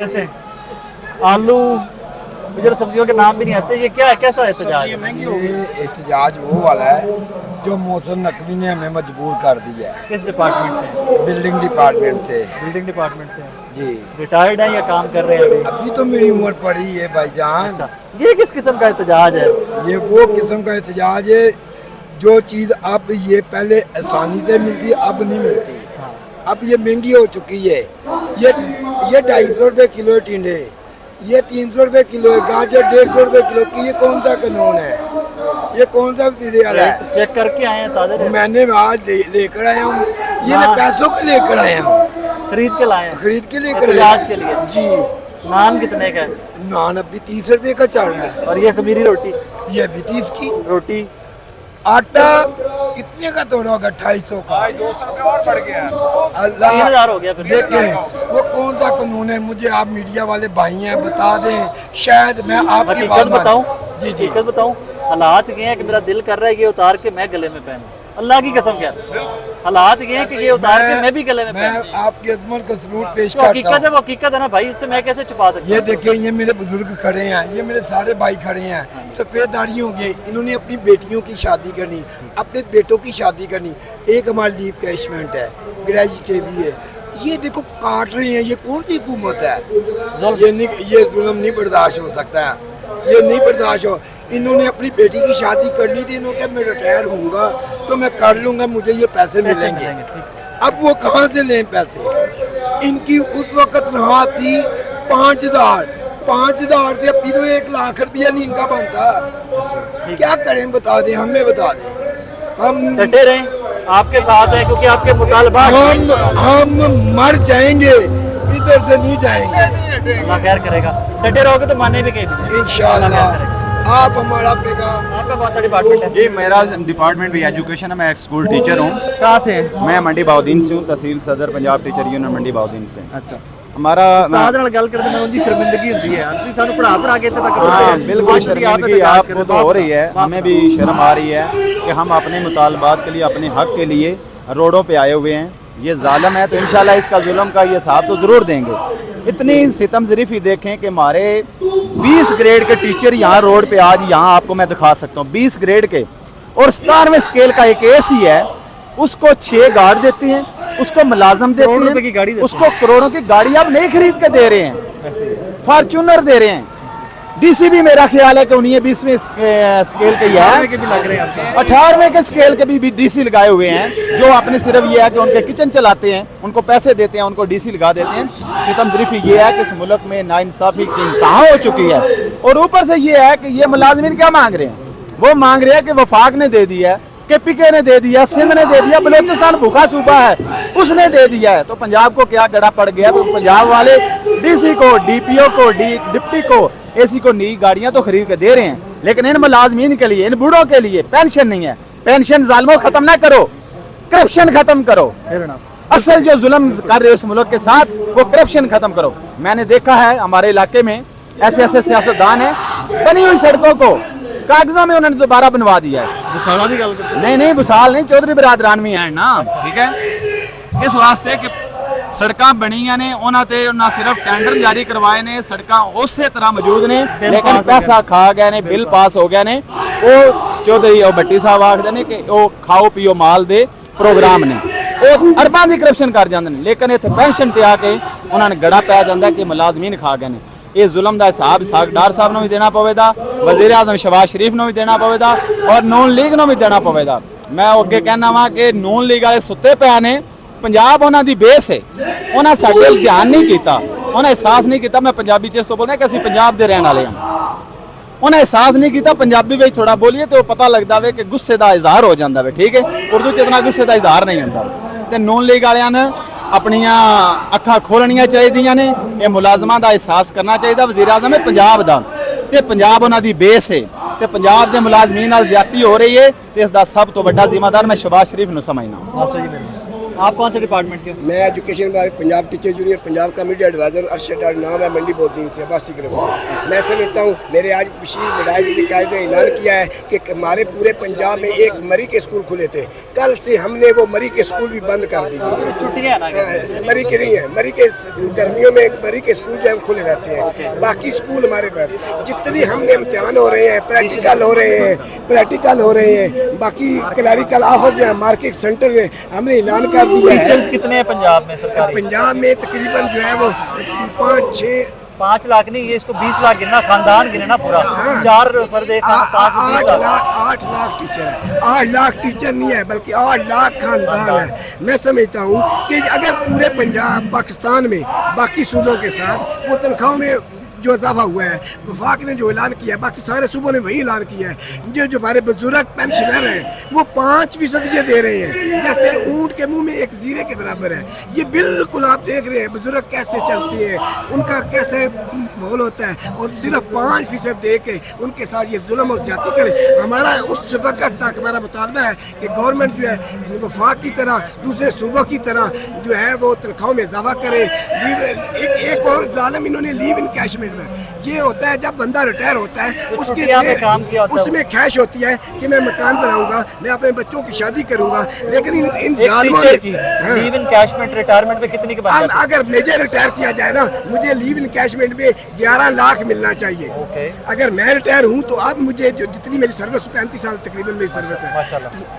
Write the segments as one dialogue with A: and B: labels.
A: जैसे आलू मुझे सब्जियों के नाम भी नहीं आते, ये क्या है, कैसा एहतजाज है?
B: ये एहतजाज वो वाला है जो मौसम नकवी ने हमें मजबूर कर दिया है।
A: किस डिपार्टमेंट से?
B: बिल्डिंग डिपार्टमेंट से।
A: बिल्डिंग डिपार्टमेंट से
B: जी।
A: रिटायर्ड है या काम कर रहे हैं अभी?
B: अभी तो मेरी उम्र पड़ी है भाईजान।
A: अच्छा, ये किस किस्म का एहतजाज है?
B: ये वो किस्म का एहतजाज है जो चीज़ अब ये पहले आसानी से मिलती अब नहीं मिलती। अब ये महंगी हो चुकी है। ये 250 रुपये किलो है टिंडे, ये 300 रुपये किलो है गाजर, 150 रुपये किलो की। ये कौन सा कानून है? ये कौन सा सीरियल है?
A: चेक करके आए हैं ताज़ा रेट?
B: मैंने आज लेकर आया हूँ। ये मैं पैसों के लेकर आया हूँ,
A: खरीद के लाए हैं?
B: खरीद के लेकर
A: एहतजाज के लिए?
B: जी।
A: नान कितने का है?
B: नान अभी 30 रुपये का चल रहा है।
A: और ये खमीरी रोटी?
B: ये भी 30 की।
A: रोटी
B: आटा कितने का तोड़ा होगा? 250 का।
C: 200 रुपये और बढ़ गया।
B: अल्लाह
A: 3000 हो गया फिर।
B: देखें वो कौन सा कानून है? मुझे आप मीडिया वाले भाई हैं, बता दें, शायद मैं आपकी
A: हकीकत
B: बात
A: बताऊं?
B: जी जी।
A: हकीकत बताऊं, हालात ये हैं कि मेरा दिल कर रहा है कि ये उतार के मैं गले में पहनूं। अल्लाह की कसम क्या, हालात ये हैं कि ये उतार के मैं भी गले में पहनूं।
B: मैं आपकी अजमत को सलूट पेश
A: जो
B: करता
A: हकीकत है
B: हूँ।
A: वो हकीकत है ना भाई, उससे मैं कैसे छुपा सकता
B: ये
A: हूं?
B: देखें, ये मेरे बुजुर्ग खड़े हैं, ये मेरे सारे भाई खड़े हैं, सफेद दाढ़ी हो गए। इन्होंने अपनी बेटियों की शादी करनी, अपने बेटों की शादी करनी। एक हमारी लीव कैशमेंट है, ग्रेजुएट भी है। ये देखो काट रहे हैं, ये कौन सी हुकूमत है? ये जुल्म नहीं बर्दाश्त हो सकता है, ये नहीं बर्दाश्त हो। इन्होंने अपनी बेटी की शादी करनी थी, इन्होंने कहा मैं रिटायर होऊंगा तो मैं कर लूंगा, मुझे ये पैसे मिलेंगे। अब वो कहाँ से लें पैसे? इनकी उस वक्त राहत थी 5000 से अभी तो 1 लाख रुपया नहीं इनका बनता। क्या करें बता दें, हमें बता दें। हम
A: डटे रहें, आपके साथ है क्योंकि आपके मुतालबा
B: हम मर जाएंगे, इधर से नहीं जाएंगे।
A: अल्लाह खैर करेगा। डटे रहोगे तो माने भी कहीं
B: इंशाअल्लाह। आप हमारा पैगाम।
A: आपका कौन सा डिपार्टमेंट है?
C: जी मेरा डिपार्टमेंट भी एजुकेशन है, मैं एक स्कूल टीचर हूँ।
A: कहाँ से हैं?
C: मैं मंडी बाउदीन से हूँ, तहसील सदर पंजाब टीचर यूनियन मंडी बाउदीन से।
A: अच्छा,
C: हमारा
A: साथ नाल गल करते मैं उनकी शर्मिंदगी होती है। आप सानू पढ़ा के इत्थे तक
C: हाँ
A: पहुंचाया।
C: बिल्कुल
A: आज यदि आप
C: शर्मिंदगी
A: एहतजाज
C: आपको
A: करें
C: तो हो रही है,
A: आप-
C: हमें भी शर्म आ रही है कि हम अपने मुतालबात के लिए, अपने हक के लिए रोडों पे आए हुए हैं। ये जालिम है तो इंशाल्लाह इसका जुल्म का ये हिसाब तो ज़रूर देंगे। इतनी सितम ज़रीफ़ी देखें कि हमारे 20 ग्रेड के टीचर यहाँ रोड पे आज यहाँ आपको मैं दिखा सकता हूँ 20 ग्रेड के, और 17वें स्केल का एक एसी है, उसको 6 गार्ड देती हैं, उसको मुलाजम देती
A: करोड़ों रुपए की गाड़ी
C: हैं,
A: देती
C: उसको करोड़ों की गाड़ी आप नहीं खरीद के दे रहे हैं, फॉर्चूनर दे रहे हैं। डीसी भी मेरा ख्याल है कि उन्हीं 20वें स्केल के ही है,
A: के भी लग रहे हैं आपके।
C: 18वें के स्केल के भी डीसी लगाए हुए हैं, जो अपने सिर्फ ये है कि उनके किचन चलाते हैं, उनको पैसे देते हैं, उनको डीसी लगा देते हैं। सितम ज़रीफ़ी ये है कि इस मुल्क में नाइंसाफ़ी की इंतहा हो चुकी है। और ऊपर से ये है कि ये मुलाजमीन क्या मांग रहे हैं? वो मांग रहे हैं कि वफाक ने दे दिया है, KPK ने दे दिया, सिंध ने दे दिया, बलोचिस्तान भूखा सूबा है उसने दे दिया है, तो पंजाब को क्या गड़ा पड़ गया? पंजाब वाले डीसी को, DPO को, डिप्टी को, एसी को नई गाड़ियां तो खरीद के दे रहे हैं, लेकिन इन मुलाजमीन के लिए, इन बूढ़ों के लिए पेंशन नहीं है। पेंशन जालिमों खत्म ना करो, करप्शन खत्म करो। असल जो जुल्म कर रहे हो इस मुल्क के साथ वो करप्शन खत्म करो। मैंने देखा है हमारे इलाके में ऐसे ऐसे सियासतदान हैं, बनी हुई सड़कों को कागजों में उन्होंने दोबारा बनवा दिया है।
A: बुसाड़ा की गल करते
C: नहीं बुसाल नहीं, चौधरी बरादरान भी हैं ना, ठीक है। इस वास्ते कि सड़कां बनियां ने, उन्हां ते ना सिर्फ टेंडर जारी करवाए ने, सड़कां उसे तरह मौजूद ने, लेकिन पैसा खा गए ने, बिल पास हो गए ने। वो चौधरी और भट्टी साहब आखदे ने कि वो खाओ पियो माल दे प्रोग्राम ने, वो अरबां दी करप्शन कर जांदे ने, लेकिन इत्थे पेंशन ते आके उन्हां ने गड़ा पै जांदा कि मुलाजमीन खा गए ने। ये जुल्म का हिसाब सागडार साहब ने भी देना पवेगा, वज़ीर आज़म शहबाज शरीफ ने भी देना पवेगा, और नून लीग ने भी देना पवेगा। मैं अगे कहना वा कि नून लीग वाले सुते पे ने, पंजाब उन्हां दी बेस है, उन्हां साडे ध्यान नहीं किया, उन्हें एहसास नहीं किया। मैं पंजाबी च इस तो बोलना कि असीं पंजाब दे रहने वाले हैं, उन्हें एहसास नहीं किया। पंजाबी में थोड़ा बोलिए तो पता लगता है कि गुस्से का इजहार हो जाता है, ठीक है। उर्दू च इतना गुस्से का इजहार नहीं होता। तो नून लीग वालियां ने अपनियां अखां खोलनियां चाहिए ने, ये मुलाजमां दा एहसास करना चाहिए। वज़ीर आज़म है पंजाब दा, ते पंजाब उन्हां दी बेस है, ते पंजाब दे मुलाजमीन नाल ज़्यादती हो रही है, ते इसदा सब तो वड्डा जिम्मेदार मैं शहबाज शरीफ नूं समझना।
A: आप कौन से डिपार्टमेंट के हो?
B: मैं एजुकेशन विभाग पंजाब टीचर यूनियन पंजाब का मीडिया एडवाइजर अरशद डार नाम है, मंडी बोद्दीन से अब्बासी के लिए। मैं समझता हूँ मेरे आज बशीर बड़ाई के कायदे ने ऐलान किया है कि हमारे पूरे पंजाब में एक मरी के स्कूल खुले थे, कल से हमने वो मरी के स्कूल भी बंद कर दिए।
A: छुट्टियां ना
B: मरी के नहीं है, मरी के गर्मियों में मरी के स्कूल जो है खुले रहते हैं, बाकी स्कूल हमारे पास जितनी हमने इम्तिहान हो रहे हैं, प्रैक्टिकल हो रहे हैं, बाकी क्लरिकल ऑफिस जो है मार्केट सेंटर में हमने ऐलान कर दिया है।
A: टीचर्स कितने हैं पंजाब में सरकारी?
B: पंजाब में तकरीबन जो है वो
A: 5 लाख नहीं, ये इसको 20 लाख गिनना, खानदान गिनना पूरा। 4 फर्द एक
B: 8 लाख टीचर है। 8 लाख टीचर नहीं है बल्कि 8 लाख खानदान है। मैं समझता हूँ कि अगर पूरे पंजाब पाकिस्तान में बाकी सूबों के साथ वो तनख्वाहों में जो इजाफा हुआ है, वफाक ने जो ऐलान किया है, बाकी सारे सूबों ने वही ऐलान किया है। जो हमारे बुजुर्ग पेंशनर हैं वो 5% ये दे रहे हैं, जैसे ऊँट के मुंह में एक जीरे के बराबर है। ये बिल्कुल आप देख रहे हैं बुजुर्ग कैसे चलते हैं, उनका कैसे माहौल होता है, और सिर्फ 5% दे के उनके साथ ये जुल्म और ज्यादती करे। हमारा उस वक्त तक हमारा मुतालबा है कि गवर्नमेंट जो है वफाक की तरह दूसरे सूबों की तरह जो है वो तनख्वाहों में इजाफा करे। एक और जालिम इन्होंने लीव इनकैशमेंट में ये होता है, जब बंदा रिटायर होता है उसके
A: काम किया होता है,
B: उसमें ख्वाहिश होती है कि मैं मकान बनाऊंगा, मैं अपने बच्चों की शादी करूंगा, लेकिन इन
A: टीचर की लीव इनकैशमेंट रिटायरमेंट में कितनी की बात है?
B: अगर मुझे रिटायर किया जाए ना, मुझे लीव इनकैशमेंट में 11 लाख मिलना चाहिए। अगर मैं रिटायर हूँ तो अब मुझे जो जितनी मेरी सर्विस 35 साल तकरीबन मेरी सर्विस है,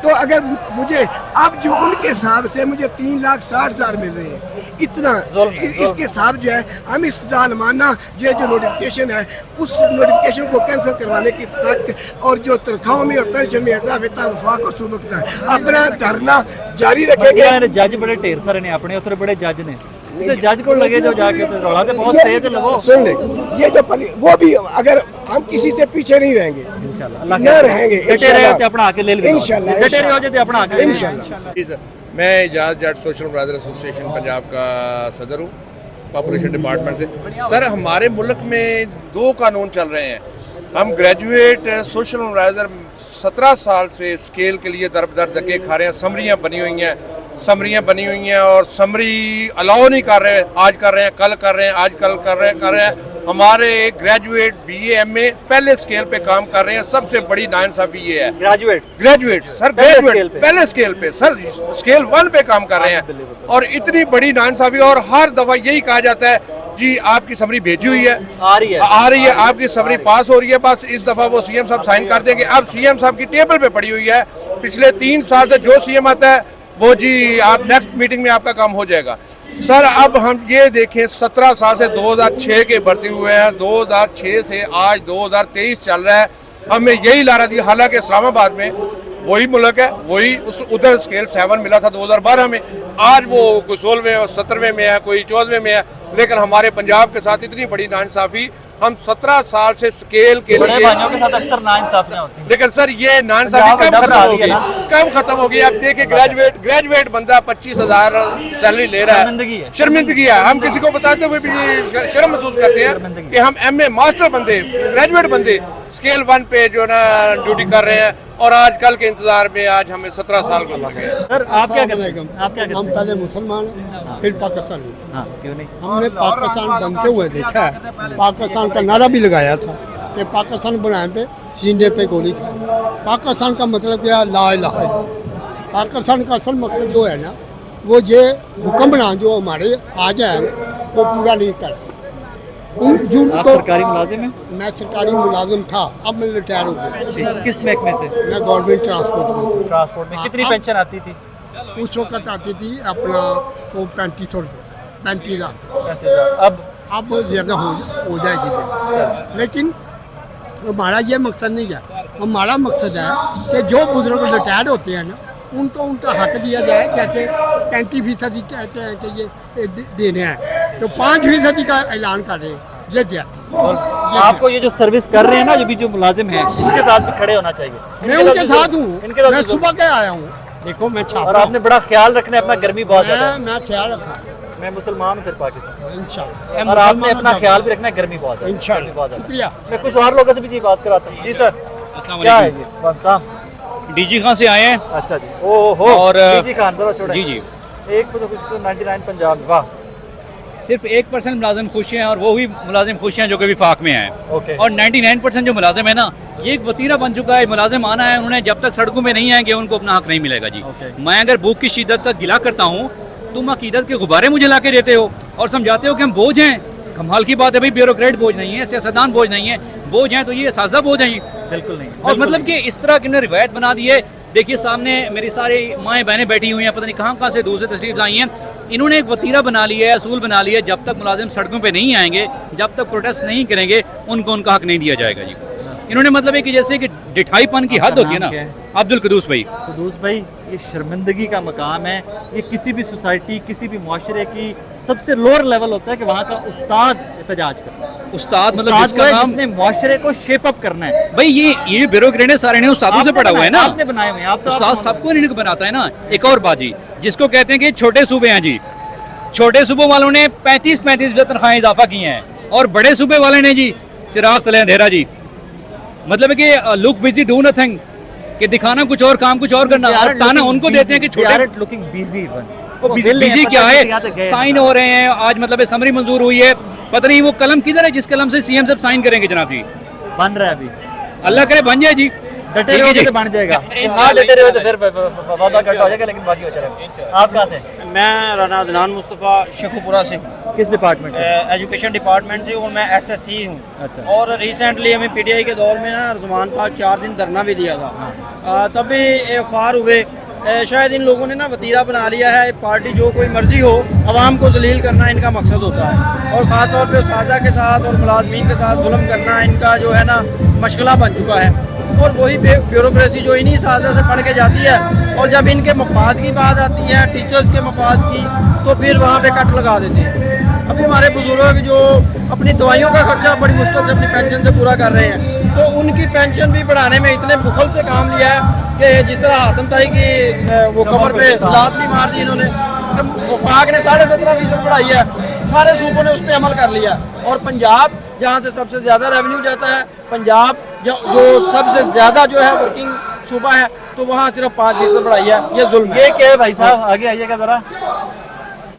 B: तो अगर मुझे अब जो उनके हिसाब से मुझे 3,60,000 मिल रहे हैं, इतना इसके हिसाब जो है हम इस जालमाना जो नोटिफिकेशन है उस नोटिफिकेशन को कैंसिल करवाने की तक और जो तनख्वाहों में और पेंशन में इजाफा वफाक और सूबत का अपना धरना जारी रखेंगे।
A: जज बड़े ढेर सारे ने अपने उधर बड़े जज ने, जज को लगे जो जाके रौला ते बहुत तेज लगो।
B: सुन ले, ये जो वो भी अगर हम किसी से पीछे नहीं रहेंगे
A: इंशाल्लाह,
B: न रहेंगे
A: इंशाल्लाह, अपना आके ले लेंगे
B: इंशाल्लाह,
A: डटे रहो जे अपना आके
B: इंशाल्लाह।
D: जी सर, मैं एजाज जट सोशल ब्रदर एसोसिएशन पंजाब का सदर हूँ पॉपुलेशन डिपार्टमेंट से। सर हमारे मुल्क में 2 कानून चल रहे हैं। हम ग्रेजुएट सोशल ब्रदर 17 साल से स्केल के लिए दर धक्के खा रहे हैं। समरियाँ बनी हुई हैं और समरी अलाउ नहीं कर रहे हैं। आज कर रहे हैं, कल कर रहे हैं, आज कल कर रहे हैं। हमारे ग्रेजुएट BA MA पहले स्केल पे काम कर रहे हैं। सबसे बड़ी नाइंसाफी ये है, ग्रेजुएट सर पहले स्केल पे सर स्केल 1 पे काम कर रहे हैं, और इतनी बड़ी नाइंसाफी। और हर दफा यही कहा जाता है जी आपकी समरी भेजी हुई है, आ रही है, आपकी समरी पास हो रही है। बस इस दफा वो CM साहब साइन कर देंगे। अब CM साहब की टेबल पे पड़ी हुई है, पिछले 3 साल से जो CM आता है वो जी आप नेक्स्ट मीटिंग में आपका काम हो जाएगा। सर अब हम ये देखें 17 साल से 2006 के भर्ती हुए हैं, 2006 से आज 2023 चल रहा है। हमें यही लारा दी, हालांकि इस्लामाबाद में वही मुल्क है, वही उधर स्केल 7 मिला था 2012 में, आज वो कोई 16वें 17वें में है, कोई 14वें में है। लेकिन हमारे पंजाब के साथ इतनी बड़ी नाइंसाफी, हम 17 साल से स्केल के लिए
A: भाइयों के साथ अक्सर नाइंसाफियां होती हैं।
D: लेकिन सर ये नाइंसाफी कब खत्म होगी? आप देखिए ग्रेजुएट बंदा 25,000 सैलरी ले रहा है, शर्मिंदगी है। हम किसी को बताते हुए भी शर्म महसूस करते हैं कि हम MA मास्टर बंदे, ग्रेजुएट बंदे स्केल 1 पे जो ना ड्यूटी कर रहे हैं, और आज कल के इंतजार में आज हमें 17 साल को लगे।
A: सर आप क्या करते हैं?
E: हम पहले मुसलमान फिर पाकिस्तानी।
A: हाँ, क्यों नहीं?
E: हमने पाकिस्तान बनते हुए देखा है, पाकिस्तान का नारा भी लगाया था कि पाकिस्तान बनाने पे सीने पे गोली खाए। पाकिस्तान का मतलब क्या है? ला इलाहा इल्लल्लाह। पाकिस्तान का असल मकसद जो है ना, वो ये हुक्मरान जो हमारे आ जाए वो पूरा नहीं कर।
A: आप सरकारी मुलाजिम हैं?
E: मैं सरकारी मुलाजिम था, अब मैं रिटायर हो गया।
A: किस महकमे से?
E: मैं गवर्नमेंट ट्रांसपोर्ट
A: में। कितनी पेंशन आती थी?
E: उस वक्त आती थी अपना वो 3500 रुपये, 35,000। अब ज़्यादा हो जाएगी। लेकिन हमारा ये मकसद नहीं है, हमारा मकसद है कि जो बुजुर्ग रिटायर होते हैं ना, उनको उनका हक दिया जाए। जैसे 35% कहते हैं कि ये देने हैं, तो 5% का ऐलान कर रहे हैं, ये ज्यादा।
A: आपको ये जो सर्विस कर रहे हैं ना, जो मुलाजिम हैं, इनके साथ भी खड़े होना चाहिए।
E: मैं उनके साथ हूँ, मैं सुबह के आया हूँ। देखो मैं छाप,
A: और आपने बड़ा ख्याल रखना है अपना, गर्मी बहुत है।
E: मैं ख्याल रखा,
A: मैं मुसलमान हूँ फिर पाकिस्तान,
E: इंशाल्लाह।
A: और आपने अपना ख्याल भी रखना है, गर्मी बहुत है इंशाल्लाह।
E: शुक्रिया।
A: मैं कुछ और लोगों से भी जी बात कराता हूँ। जी सर, क्या है ये?
F: DG खान से आए हैं।
A: अच्छा जी, ओहो,
F: और
A: DG खान जरा छोड़े।
F: जी
A: एक तो कुछ तो 99 पंजाब, वाह।
F: सिर्फ 1% मुलाजिम खुश हैं और वो ही मुलाजिम खुश हैं जो कि विफाक में हैं।
A: ओके।
F: और 99% जो मुलाजिम है ना, ये एक वतीरा बन चुका है। मुलाजिम आना है, उन्होंने जब तक सड़कों में नहीं आएंगे उनको अपना हक नहीं मिलेगा जी।
A: ओके।
F: मैं अगर भूख की शिद्दत का गिला करता हूँ, तुम अकीदत के गुब्बारे मुझे ला के देते हो और समझाते हो कि हम बोझ हैं। कमाल की बात है भाई, ब्यूरोक्रेट बोझ नहीं है, सियासतदान बोझ नहीं है, बोझ हैं तो ये साजा बोझ हैं।
A: बिल्कुल नहीं।
F: और मतलब कि इस तरह की इन्होंने रिवायत बना दी है। देखिए सामने मेरी सारी माएँ बहनें बैठी हुई हैं, पता नहीं कहाँ से दूर से तशरीफ लाई हैं। इन्होंने एक वतीरा बना लिया है, असूल बना लिया है, जब तक मुलाजिम सड़कों पे नहीं आएंगे, जब तक प्रोटेस्ट नहीं करेंगे, उनको उनका हक नहीं दिया जाएगा जी। इन्होंने मतलब है कि जैसे कि डिठाईपन की हद होती है ना।
A: क्या है?
F: अब्दुल कदूस भाई।
A: कुदूस भाई, ये शर्मिंदगी का मकाम है। ये किसी भी सोसाइटी, किसी भी मुआशरे की सबसे लोअर लेवल होता है कि वहाँ का उस्ताद एहतजाज करे।
F: उस्ताद मतलब
A: उस्ताद
F: जिसका
A: वो है
F: नाम
A: जिसने मुआशरे को शेप अप करना है।
F: भाई ये ब्यूरोक्रेट सारे ने उस्तादों से
A: आपने
F: पढ़ा हुआ है ना।
A: आपने बनाए हुए हैं, आप तो
F: उस्ताद सबको इन्हीं को बनाता है ना। एक और बात जी, जिसको कहते हैं कि छोटे सूबे हैं जी, छोटे सूबों वालों ने 35-35 तनख्वाहें इजाफा की हैं और बड़े सूबे वाले ने जी चिराग तले अंधेरा जी। मतलब है कि लुक बिजी डू नथिंग, कि दिखाना कुछ और काम कुछ और करना। और ताना उनको देते हैं कि छोटे
A: लुकिंग बिजी
F: बिजी क्या है, साइन हो रहे हैं आज, मतलब समरी मंजूर हुई है, पता नहीं वो कलम किधर है जिस कलम से सीएम साहब साइन करेंगे जनाब जी।
A: बन रहा है अभी,
F: अल्लाह करे बन जाए जी।
A: डटे रहोगे तो बन जाएगा, ना डटे रहोगे तो फिर वादा कट हो जाएगा, लेकिन बाकी हो जाएगा। आप कहाँ से?
G: मैं राना अदनान मुस्तफ़ा शेखुपुरा से हूँ,
A: किस डिपार्टमेंट से?
G: एजुकेशन डिपार्टमेंट से, और मैं एसएससी हूँ।
A: अच्छा।
G: और रिसेंटली हमें पीटीआई के दौर में ना रज़वान पार्क 4 दिन धरना भी दिया था। तभी अखबार हुए, शायद इन लोगों ने ना वतीरा बना लिया है, पार्टी जो कोई मर्जी हो, आवाम को जलील करना इनका मकसद होता है। और ख़ास तौर पे साजा के साथ और मुलाजमीन के साथ जुल्म करना इनका जो है ना मशगला बन चुका है। और वही ब्यूरोक्रेसी जो इन्हीं साजा से पढ़ के जाती है, और जब इनके मफाद की बात आती है, टीचर्स के मफाद की, तो फिर वहाँ पे कट लगा देते हैं। अभी हमारे बुजुर्ग जो अपनी दवाइयों का खर्चा बड़ी मुश्किल से अपनी पेंशन से पूरा कर रहे हैं, तो उनकी पेंशन भी बढ़ाने में इतने बुखल से काम लिया है कि जिस तरह हातम ताई की वो कमर पे लात नहीं मार दी इन्होंने, वफाक ने 17.5% बढ़ाई है, सारे सूबों ने उस पर अमल कर लिया। और पंजाब जहाँ से सबसे ज़्यादा रेवेन्यू जाता है, पंजाब जो सबसे ज़्यादा जो है वर्किंग सूबा है, तो वहाँ सिर्फ 5% बढ़ाई है। ये जुल्म है।
A: ये क्या है भाई साहब, आगे आइएगा जरा।